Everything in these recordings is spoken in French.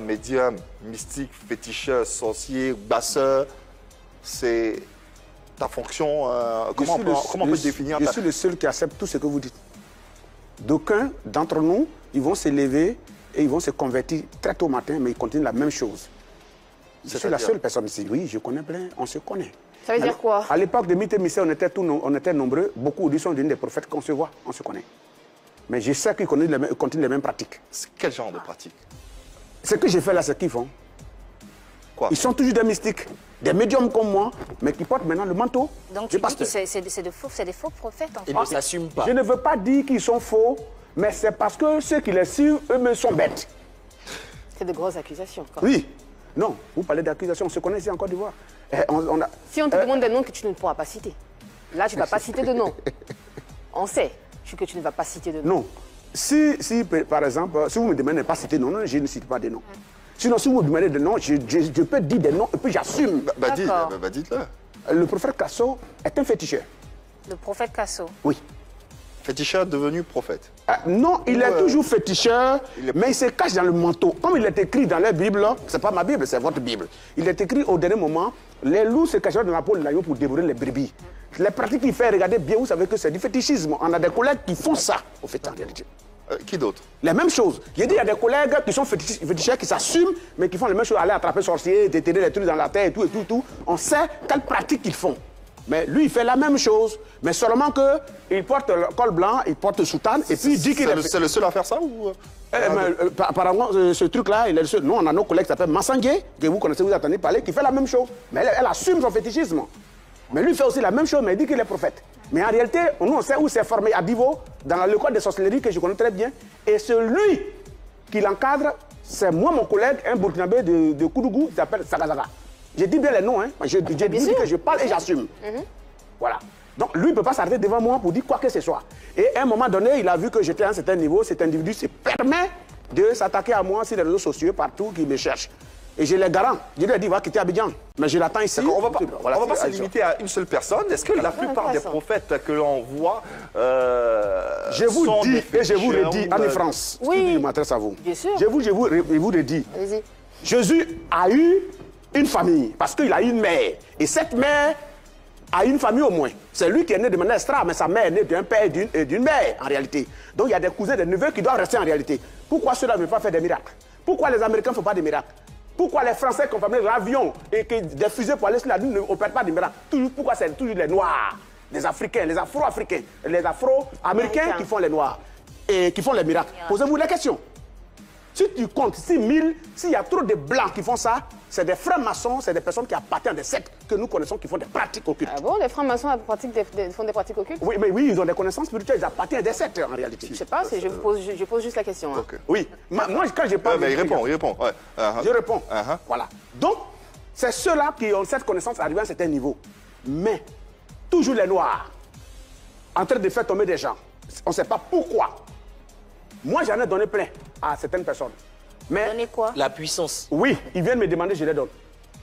médium, mystique, féticheur, sorcier, basseur, c'est ta fonction. Comment on peut définir Je suis le seul qui accepte tout ce que vous dites. D'aucuns d'entre nous, ils vont se lever et ils vont se convertir très tôt au matin, mais ils continuent la même chose. Je suis la seule personne ici. Oui, je connais plein, on se connaît. Ça veut dire quoi? À l'époque de Mythe et Mystère, on était nombreux. Beaucoup sont des prophètes qu'on se voit, on se connaît. Mais je sais qu'ils continuent les mêmes pratiques. Quel genre de pratique? Ce que j'ai fait là, c'est ce qu'ils font. Quoi? Ils sont toujours des mystiques, des médiums comme moi, mais qui portent maintenant le manteau. Donc tu dis que c'est des faux prophètes en fait. Ils ne s'assument pas. Je ne veux pas dire qu'ils sont faux, mais c'est parce que ceux qui les suivent, eux-mêmes sont bêtes. C'est de grosses accusations. Quoi. Oui. Non, vous parlez d'accusations, on se connaît ici en Côte d'Ivoire. Si on te demande des noms que tu ne pourras pas citer, là tu ne vas pas citer de noms. On sait que tu ne vas pas citer de noms. Non. Si par exemple, si vous me demandez de ne pas citer de noms, je ne cite pas des noms. Sinon, si vous me demandez des noms, je peux dire des noms et puis j'assume. Dites-le. Le prophète Kasso est un féticheur. Le prophète Kasso? Oui. Féticheur devenu prophète? Non, il est toujours féticheur, mais il se cache dans le manteau. Comme il est écrit dans la Bible, ce n'est pas ma Bible, c'est votre Bible. Il est écrit au dernier moment, les loups se cachent dans la peau de l'agneau pour dévorer les brebis. Les pratiques qu'il fait, regardez bien, vous savez que c'est du fétichisme. On a des collègues qui font ça, au fait, en réalité. Qui d'autre? Les mêmes choses. J'ai dit, il y a des collègues qui sont féticheurs, qui s'assument, mais qui font les mêmes choses, aller attraper sorciers, déterrer les trucs dans la terre et tout, et tout, et tout. On sait quelles pratiques ils font. Mais lui, il fait la même chose, mais seulement qu'il porte le col blanc, il porte le soutane, et puis il dit qu'il est... C'est le seul à faire ça ou... Apparemment, ce truc-là, il est le seul. Nous, on a nos collègues qui s'appellent Massangué, que vous connaissez, vous attendez parler, qui fait la même chose. Mais elle assume son fétichisme. Mais lui, il fait aussi la même chose, mais il dit qu'il est prophète. Mais en réalité, nous, on sait où c'est formé à Divo, dans l'école de sorcellerie que je connais très bien. Et celui qui l'encadre, c'est moi, mon collègue, un Burkinabé de Koudougou, qui s'appelle Sagazaga. Je dis bien les noms, hein. Je dis que je parle et j'assume. Voilà. Donc lui, il ne peut pas s'arrêter devant moi pour dire quoi que ce soit. Et à un moment donné, il a vu que j'étais à un certain niveau. Cet individu se permet de s'attaquer à moi sur les réseaux sociaux, partout, qui me cherche. Et je les garant. Je lui ai dit, va quitter Abidjan. Mais je l'attends ici. On ne va pas se limiter à une seule personne. Est-ce que la plupart des prophètes que l'on voit je vous dis et je vous le dis, Anne-France. Oui. Je m'adresse à vous. Bien sûr. Je vous le dis. Allez-y. Jésus a eu une famille, parce qu'il a eu une mère. Et cette mère a une famille au moins. C'est lui qui est né de manière extra, mais sa mère est née d'un père et d'une mère, en réalité. Donc il y a des cousins, des neveux qui doivent rester en réalité. Pourquoi ceux-là ne veulent pas faire des miracles? Pourquoi les Américains ne font pas des miracles? Pourquoi les Français qui ont fait l'avion et que des fusées pour aller sur la Lune n'opèrent pas des miracles? Pourquoi c'est toujours les Noirs, les Africains, les Afro-Africains, les Afro-Américains qui font les Noirs et qui font les miracles? Posez-vous la question. Si tu comptes 6 000, s'il y a trop de Blancs qui font ça, c'est des frères maçons, c'est des personnes qui appartiennent à des sectes que nous connaissons qui font des pratiques occultes. Ah bon, les francs maçons font des pratiques occultes? Oui, mais oui, ils ont des connaissances spirituelles, ils appartiennent à des sectes en réalité. Je ne sais pas, je pose juste la question. Hein. Okay. Oui, moi quand je parle... mais il répond. Ouais. Je réponds. Voilà. Donc, c'est ceux-là qui ont cette connaissance arrivée à un certain niveau. Mais, toujours les Noirs, en train de faire tomber des gens. On ne sait pas pourquoi. Moi, j'en ai donné plein à certaines personnes. Mais donner quoi? La puissance. Oui, ils viennent me demander, je les donne.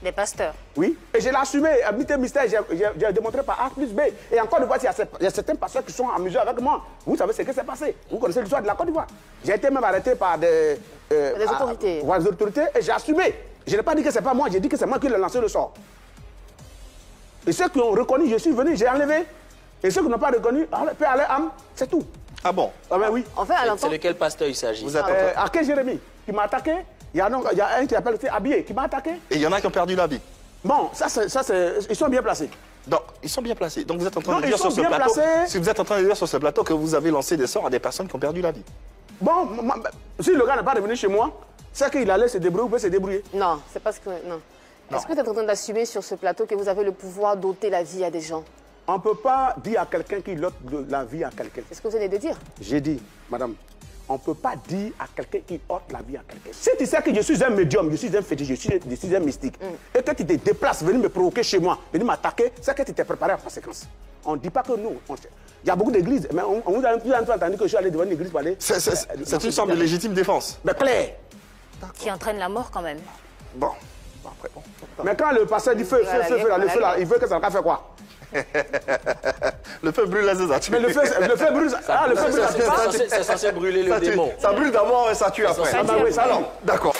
Des pasteurs? Oui. Et je l'ai assumé. À Mythe et Mystère, j'ai démontré par A plus B. Et encore une fois, il y a certains pasteurs qui sont amusés avec moi. Vous savez ce qui s'est passé. Vous connaissez l'histoire de la Côte d'Ivoire. J'ai été même arrêté par des autorités. Des autorités et j'ai assumé. Je n'ai pas dit que ce n'est pas moi, j'ai dit que c'est moi qui ai lancé le sort. Et ceux qui ont reconnu, je suis venu, j'ai enlevé. Et ceux qui n'ont pas reconnu, peut aller âme, c'est tout. Ah bon? Ah ben oui. Enfin, c'est de quel pasteur il s'agit? Aké Jérémie, qui m'a attaqué. Il y a un qui s'appelle Habillé, qui m'a attaqué. Et il y en a qui ont perdu la vie. Bon, ils sont bien placés. Donc, ils sont bien placés. Donc, vous êtes en train de dire sur ce plateau, si vous êtes en train de dire sur ce plateau que vous avez lancé des sorts à des personnes qui ont perdu la vie. Bon, si le gars n'est pas revenu chez moi, c'est qu'il allait se débrouiller ou peut se débrouiller. Non, c'est parce que... Non. Est-ce que tu es en train d'assumer sur ce plateau que vous avez le pouvoir d'ôter la vie à des gens? On ne peut pas dire à quelqu'un qu'il ôte la vie à quelqu'un. C'est ce que vous venez de dire. J'ai dit, madame, on ne peut pas dire à quelqu'un qu'il ôte la vie à quelqu'un. Si tu sais que je suis un médium, je suis un fétiche, je suis un mystique, et que tu te déplaces, venir me provoquer chez moi, venir m'attaquer, c'est que tu t'es préparé en conséquence. On ne dit pas que nous... Il y a beaucoup d'églises, mais on vous a entendu que je suis allé devant une église pour aller... C'est une sorte de légitime défense. Mais clair. Qui entraîne la mort quand même. Bon, après, bon. Mais quand le pasteur dit feu, là, il veut que ça va faire quoi? Le feu brûle la zézat. Mais le feu brûle... C'est censé brûler le démon. Ça brûle d'abord et ça tue après. Ah bah oui, ça alors. D'accord.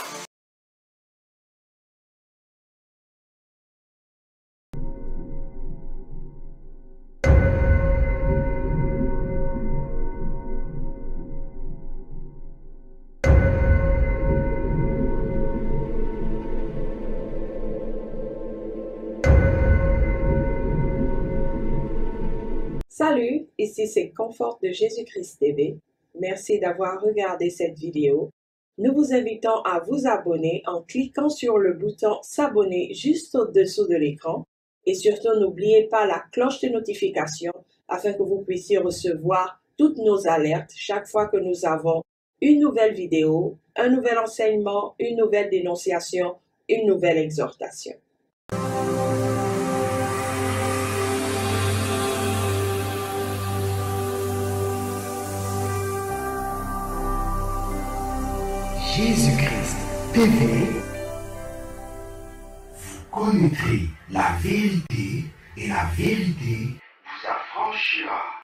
Salut, ici c'est Confort de Jésus-Christ TV. Merci d'avoir regardé cette vidéo. Nous vous invitons à vous abonner en cliquant sur le bouton s'abonner juste au-dessous de l'écran. Et surtout, n'oubliez pas la cloche de notification afin que vous puissiez recevoir toutes nos alertes chaque fois que nous avons une nouvelle vidéo, un nouvel enseignement, une nouvelle dénonciation, une nouvelle exhortation. Jésus-Christ TV, vous connaîtrez la vérité et la vérité vous affranchira.